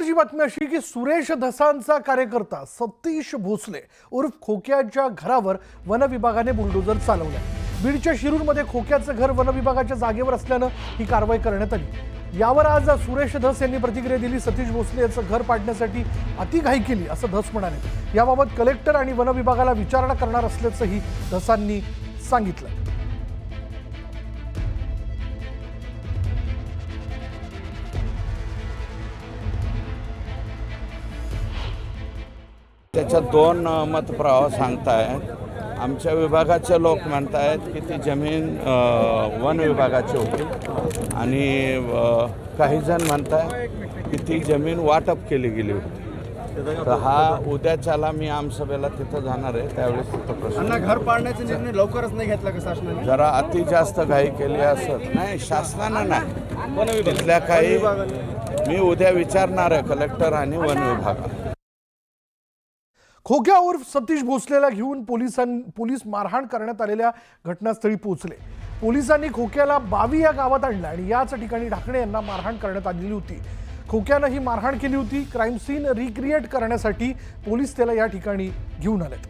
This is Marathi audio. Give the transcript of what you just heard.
महत्त्वाची बातमी अशी की सुरेश धसांचा कार्यकर्ता सतीश भोसले उर्फ खोक्याच्या घरावर वन विभागाने बुलडोजर चालवला। बीडच्या शिरूरमध्ये खोक्याचं घर वन विभागाच्या जागेवर असल्यानं ही कारवाई करण्यात आली। यावर आज सुरेश धस यांनी प्रतिक्रिया दिली। सतीश भोसले यांचं घर पाडण्यासाठी अतिघाई केली असं धस म्हणाले। याबाबत कलेक्टर आणि वन विभागाला विचारणा करणार असल्याचंही धसांनी सांगितलं। त्याच्यात दोन मतप्रवाह सांगतायत। आमच्या विभागाचे लोक म्हणतायत की ती जमीन वन विभागाची होती आणि काही जण म्हणतायत की ती जमीन वाटप केली गेली होती। तर हा उद्याच्याला मी आमसभेला तिथं जाणार आहे, त्यावेळेस तिथं प्रश्न। घर पाडण्याचा निर्णय लवकरच नाही घेतला का शासनाने? जरा अति जास्त घाई केली असत नाही, शासनानं नाही, तिथल्या काही मी उद्या विचारणार आहे कलेक्टर आणि वन विभागाला। खोक्या उर्फ सतीश भोसलेला घेऊन पोलीस मारहाण करण्यात आलेल्या घटनास्थळी पोहोचले। पोलिसांनी खोक्याला बावी या गावात आणलं आणि याच ठिकाणी ढाकणे यांना मारहाण करण्यात आलेली होती। खोक्यानं ही मारहाण केली होती। क्राईम सीन रिक्रिएट करण्यासाठी पोलीस त्याला या ठिकाणी घेऊन आलेत।